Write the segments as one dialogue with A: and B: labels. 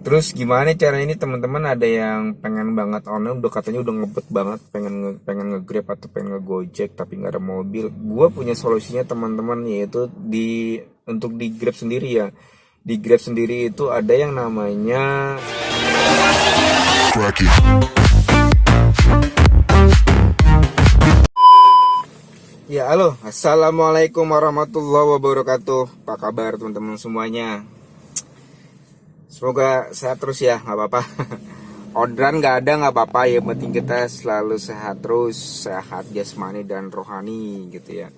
A: Terus gimana cara ini teman-teman, ada yang pengen banget online, udah katanya udah ngebet banget, pengen nge-Grab atau pengen nge-Gojek tapi nggak ada mobil. Gua punya solusinya teman-teman, yaitu untuk di Grab sendiri ya. Di Grab sendiri itu ada yang namanya ya, halo, assalamualaikum warahmatullahi wabarakatuh. Apa kabar teman-teman semuanya? Semoga sehat terus ya, nggak apa-apa. Orderan nggak ada nggak apa-apa, yang penting kita selalu sehat terus, sehat jasmani dan rohani gitu ya.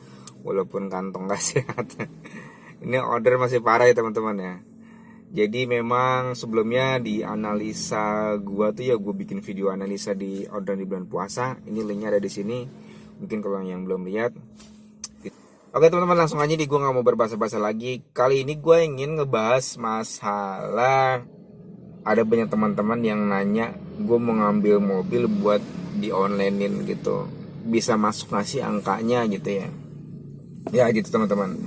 A: Walaupun kantong nggak sehat. Ini order masih parah ya teman-teman ya. Jadi memang sebelumnya di analisa gua tuh ya, gue bikin video analisa di orderan di bulan puasa. Ini linknya ada di sini. Mungkin kalau yang belum lihat. Oke teman-teman, langsung aja gue nggak mau berbahasa-basa lagi. Kali ini gue ingin ngebahas masalah, ada banyak teman-teman yang nanya gue mau ngambil mobil buat di onlinein gitu, bisa masuk nggak sih angkanya gitu ya. Ya gitu teman-teman,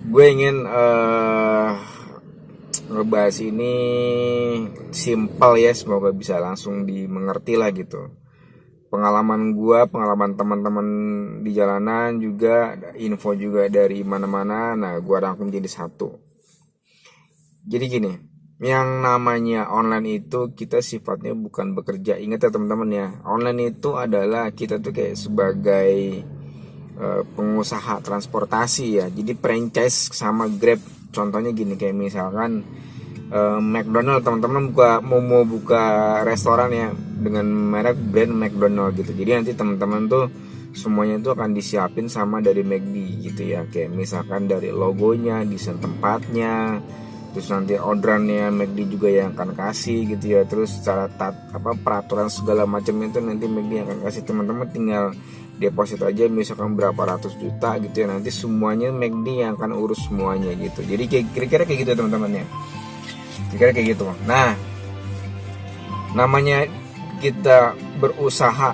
A: gue ingin ngebahas ini simple ya, semoga bisa langsung dimengerti lah gitu. Pengalaman gua, pengalaman teman-teman di jalanan juga, info juga dari mana-mana. Nah, gua rangkum jadi satu. Jadi gini, yang namanya online itu kita sifatnya bukan bekerja. Ingat ya teman-teman ya, online itu adalah kita tuh kayak sebagai pengusaha transportasi ya. Jadi franchise sama Grab. Contohnya gini, kayak misalkan McDonald, teman-teman mau buka restoran ya dengan merek brand McDonald gitu. Jadi nanti teman-teman tuh semuanya itu akan disiapin sama dari McD gitu ya. Kayak misalkan dari logonya, desain tempatnya, terus nanti orderannya McD juga yang akan kasih gitu ya. Terus secara peraturan segala macam itu nanti McD yang akan kasih. Teman-teman tinggal deposit aja misalkan berapa ratus juta gitu ya, nanti semuanya McD yang akan urus semuanya gitu. Jadi kira-kira kayak gitu ya teman-teman ya. Kira-kira kayak gitu. Nah, namanya kita berusaha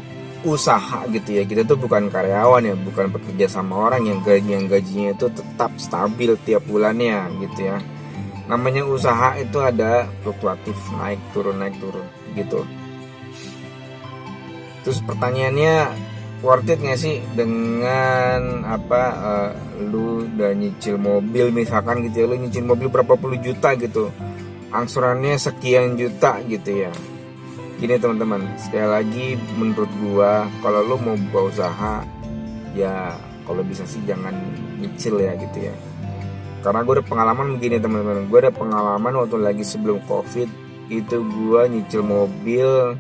A: gitu ya. Kita tuh bukan karyawan ya, bukan bekerja sama orang yang gajinya itu tetap stabil tiap bulannya gitu ya. Namanya usaha itu ada fluktuatif, naik turun gitu. Terus pertanyaannya, worth it nggak sih dengan lu udah nyicil mobil misalkan gitu ya, lu nyicil mobil berapa puluh juta gitu, angsurannya sekian juta gitu ya. Gini teman-teman, sekali lagi menurut gua, kalau lu mau buka usaha ya kalau bisa sih jangan nyicil ya gitu ya. Karena gue ada pengalaman begini teman-teman, gue ada pengalaman waktu lagi sebelum covid itu gue nyicil mobil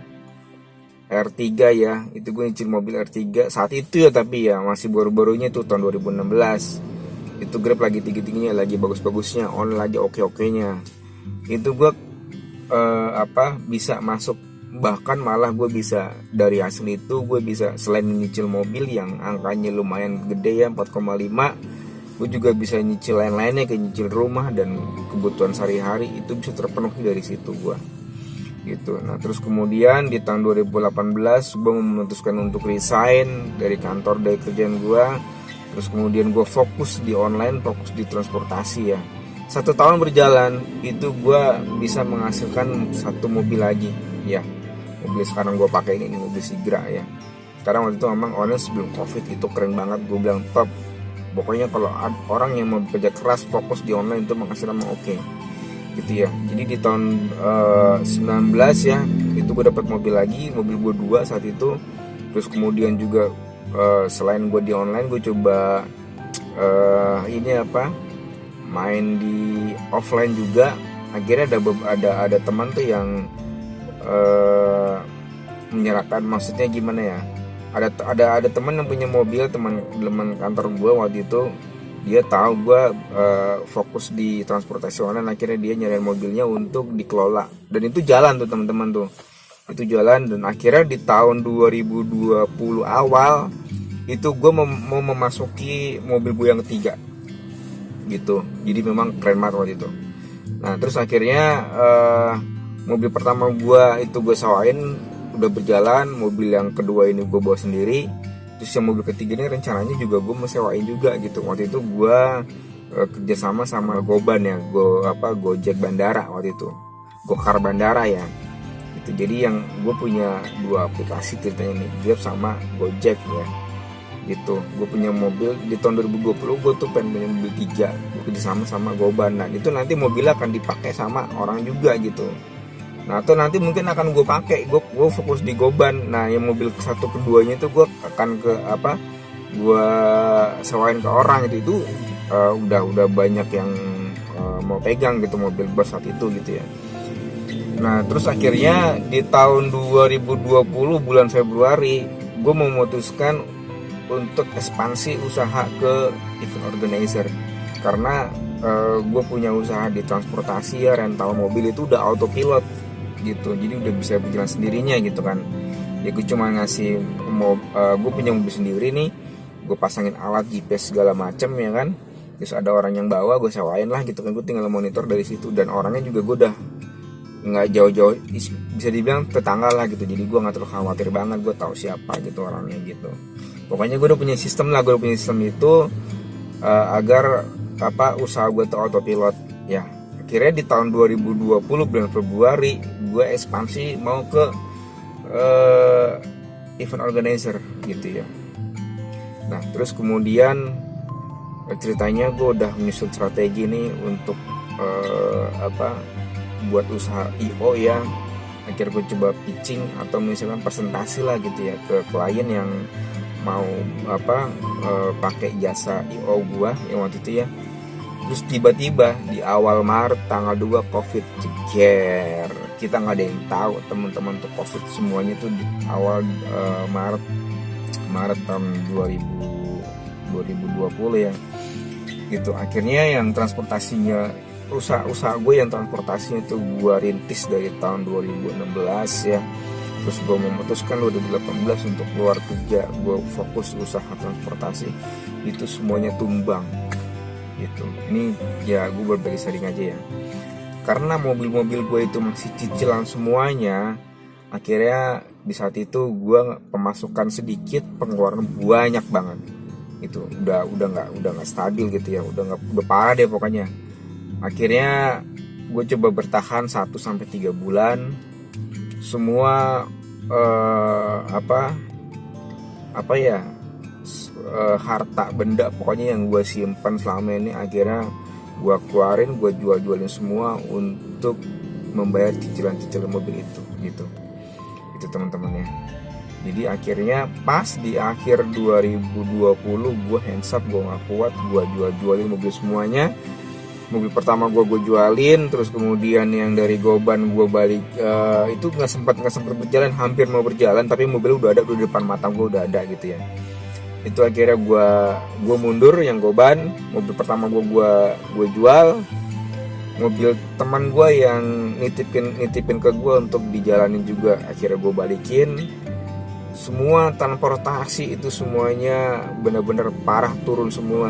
A: R3 ya. Itu gue nyicil mobil R3 saat itu ya, tapi ya masih baru-barunya tuh tahun 2016. Itu Grab lagi tinggi-tingginya, lagi bagus-bagusnya, on lagi oke-okenya. Itu gue bisa masuk, bahkan malah gue bisa dari hasil itu gue bisa selain nyicil mobil yang angkanya lumayan gede ya 4,5, gue juga bisa nyicil lain-lainnya kayak nyicil rumah dan kebutuhan sehari-hari, itu bisa terpenuhi dari situ gue gitu. Nah terus kemudian di tahun 2018 gue memutuskan untuk resign dari kantor, dari kerjaan gue. Terus kemudian gue fokus di online, fokus di transportasi ya. 1 tahun berjalan itu gue bisa menghasilkan 1 mobil lagi ya. Mobil sekarang gue pakai ini mobil Sigra ya. Karena waktu itu memang online sebelum covid itu keren banget, gue bilang top. Pokoknya kalau orang yang mau bekerja keras fokus di online itu menghasilkan oke gitu ya. Jadi di tahun 19 ya itu gue dapat mobil lagi, mobil gue 2 saat itu. Terus kemudian juga selain gue di online, gue coba main di offline juga. Akhirnya ada teman tuh yang menyerahkan, maksudnya gimana ya, ada teman yang punya mobil, teman kantor gue waktu itu, dia tahu gue fokus di transportasi online. Akhirnya dia nyariin mobilnya untuk dikelola, dan itu jalan tuh teman-teman tuh, itu jalan. Dan akhirnya di tahun 2020 awal itu gue mau memasuki mobil gue yang ketiga gitu. Jadi memang keren banget waktu itu. Nah terus akhirnya mobil pertama gue itu gue sewain, udah berjalan. Mobil yang kedua ini gue bawa sendiri. Terus yang mobil ketiga ini rencananya juga gue mau sewain juga gitu. Waktu itu gue kerjasama sama Goban ya, Gojek Bandara waktu itu. Gokar bandara ya gitu. Jadi yang gue punya 2 aplikasi ceritanya nih, Grab sama Gojek ya gitu. Gue punya mobil di tahun 2020, gue tuh pengen punya mobil 3, gue kerjasama sama Goban. Nah itu nanti mobilnya akan dipakai sama orang juga gitu. Nah atau nanti mungkin akan gue pakai, gue fokus di Goban. Nah yang mobil satu keduanya itu gue akan ke apa, gue sewain ke orang gitu. Itu udah banyak yang mau pegang gitu mobil gue saat itu gitu ya. Nah terus akhirnya di tahun 2020 bulan Februari gue memutuskan untuk ekspansi usaha ke event organizer. Karena gue punya usaha di transportasi ya, rental mobil itu udah autopilot gitu, jadi udah bisa berjalan sendirinya gitu kan. Ya gue cuma ngasih gue punya mobil sendiri nih, gue pasangin alat GPS segala macem ya kan, terus ada orang yang bawa, gue sewain lah gitu kan. Gue tinggal monitor dari situ, dan orangnya juga gue udah nggak jauh-jauh, bisa dibilang tetangga lah gitu. Jadi gue nggak terlalu khawatir banget, gue tahu siapa gitu orangnya gitu. Pokoknya gue udah punya sistem lah, gue udah punya sistem itu agar apa usaha gue tuh autopilot ya. Akhirnya di tahun 2020 bulan Februari gue ekspansi mau ke event organizer gitu ya. Nah terus kemudian ceritanya gue udah menyusun strategi nih untuk buat usaha IO ya. Akhirnya gue coba pitching atau misalkan presentasi lah gitu ya ke klien yang mau pakai jasa IO gue yang waktu itu ya. Terus tiba-tiba di awal Maret tanggal 2 COVID ceger. Kita nggak ada yang tahu teman-teman tuh COVID semuanya tuh di awal Maret tahun 2020 ya gitu. Akhirnya yang transportasinya, usaha gue yang transportasinya itu gue rintis dari tahun 2016 ya. Terus gue memutuskan 2018 untuk keluar kerja, gue fokus usaha transportasi, itu semuanya tumbang gitu. Ini ya gue berbagi sharing aja ya, karena mobil-mobil gue itu masih cicilan semuanya. Akhirnya di saat itu gue pemasukan sedikit, pengeluaran banyak banget. Itu udah nggak stabil gitu ya, udah parah deh pokoknya. Akhirnya gue coba bertahan 1-3 bulan. Semua harta benda pokoknya yang gue simpan selama ini akhirnya gue keluarin, gue jualin semua untuk membayar cicilan mobil itu gitu. Itu teman-teman ya. Jadi akhirnya pas di akhir 2020 gue hands up, gue gak kuat, gue jualin mobil semuanya. Mobil pertama gue jualin, terus kemudian yang dari Goban gue balik, itu nggak sempat berjalan, hampir mau berjalan tapi mobil udah ada, di depan mata gue udah ada gitu ya. Itu akhirnya gue mundur yang Goban. Mobil pertama gue jual. Mobil teman gue yang nitipin ke gue untuk dijalanin juga akhirnya gue balikin. Semua transportasi itu semuanya benar-benar parah, turun semua.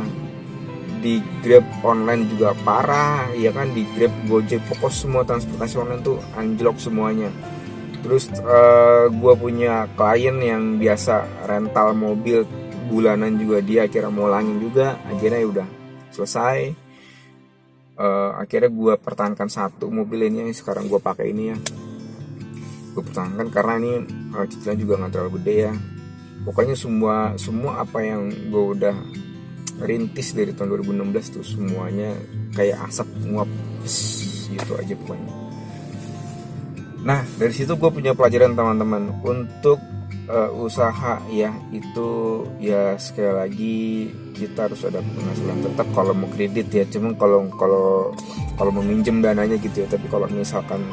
A: Di Grab online juga parah ya kan, di Grab, Gojek, pokoknya semua transportasi online tuh anjlok semuanya. Terus gue punya klien yang biasa rental mobil bulanan juga, dia akhirnya mau langin juga. Akhirnya udah selesai. Akhirnya gue pertahankan satu mobil ini yang sekarang gue pakai ini ya. Gue pertahankan karena ini cicilan juga nggak terlalu gede ya. Pokoknya semua apa yang gue udah rintis dari tahun 2016 tuh semuanya kayak asap nguap gitu aja pokoknya. Nah dari situ gue punya pelajaran teman-teman untuk usaha ya. Itu ya sekali lagi kita harus ada penghasilan tetap kalau mau kredit ya. Cuma kalau mau minjem dananya gitu ya. Tapi kalau misalkan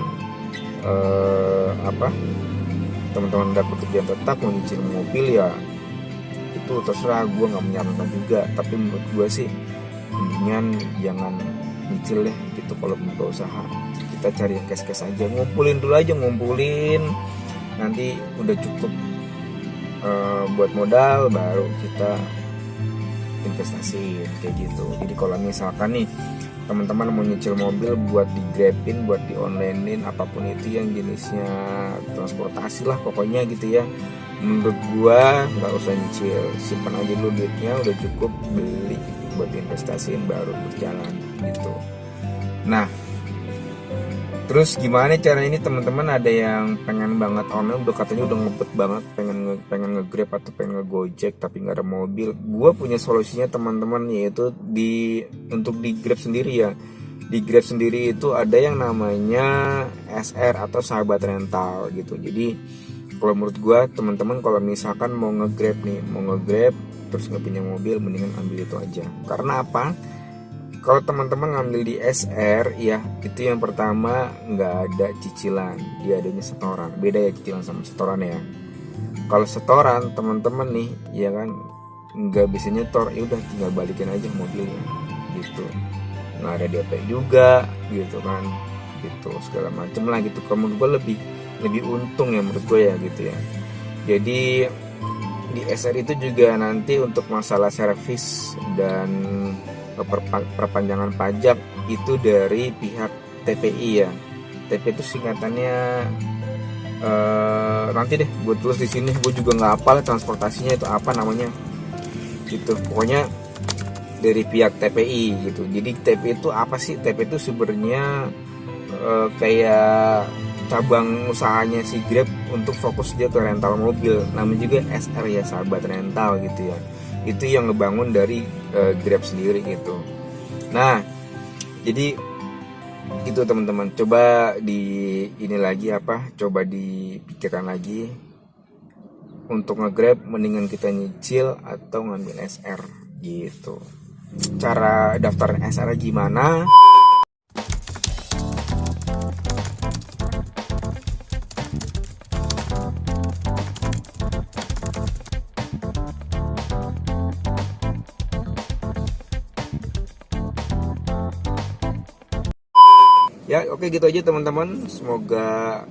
A: teman-teman dapat kerjaan tetap mau nyicil mobil ya, itu terserah, gue nggak menyarankan juga. Tapi menurut gue sih mendingan jangan nyicil deh gitu kalau mau usaha. Kita cari yang cash aja, ngumpulin dulu aja, nanti udah cukup buat modal baru kita investasi kayak gitu. Jadi kalau misalkan nih teman-teman mau nyicil mobil buat di grabin, buat di onlinein, apapun itu yang jenisnya transportasi lah pokoknya gitu ya, menurut gua nggak usah nyicil, simpan aja dulu duitnya, udah cukup beli buat investasiin baru berjalan gitu. Nah Terus gimana cara ini teman-teman, ada yang pengen banget online, udah katanya udah ngebet banget pengen nge-Grab atau pengen nge-Gojek tapi nggak ada mobil. Gua punya solusinya teman-teman, yaitu untuk di Grab sendiri ya. Di Grab sendiri itu ada yang namanya SR atau sahabat rental gitu. Jadi kalau menurut gua teman-teman kalau misalkan mau nge-Grab nih, mau nge-Grab terus nggak punya mobil, mendingan ambil itu aja. Karena apa? Kalau teman-teman ngambil di SR ya, itu yang pertama nggak ada cicilan, dia adanya setoran. Beda ya cicilan sama setoran ya. Kalau setoran teman-teman nih, ya kan nggak bisa nyetor, ya udah tinggal balikin aja mobilnya, gitu. Nggak ada DP juga, gitu kan, gitu segala macem lah gitu. Kalau menurut gue lebih lebih untung ya menurut gue ya gitu ya. Jadi di SR itu juga nanti untuk masalah servis dan perpanjangan pajak itu dari pihak TPI ya. TPI itu singkatannya, nanti deh gue tulis di sini, gue juga nggak hafal transportasinya itu apa namanya gitu. Pokoknya dari pihak TPI gitu. Jadi TPI itu apa sih? TPI itu sebenarnya kayak cabang usahanya si Grab untuk fokus dia ke rental mobil. Namanya juga SR ya, sahabat rental gitu ya. Itu yang ngebangun dari Grab sendiri gitu. Nah, jadi itu teman-teman, coba ini lagi apa? Coba dipikirkan lagi, untuk nge-Grab mendingan kita nyicil atau ngambil SR gitu. Cara daftar SR gimana? Ya oke, gitu aja teman-teman. Semoga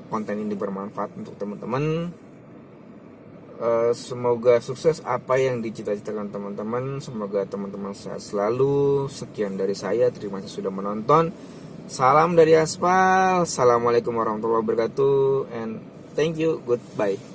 A: konten ini bermanfaat untuk teman-teman. Semoga sukses apa yang dicita-citakan teman-teman. Semoga teman-teman sehat selalu. Sekian dari saya, terima kasih sudah menonton. Salam dari Aspal. Assalamualaikum warahmatullahi wabarakatuh, and thank you, goodbye.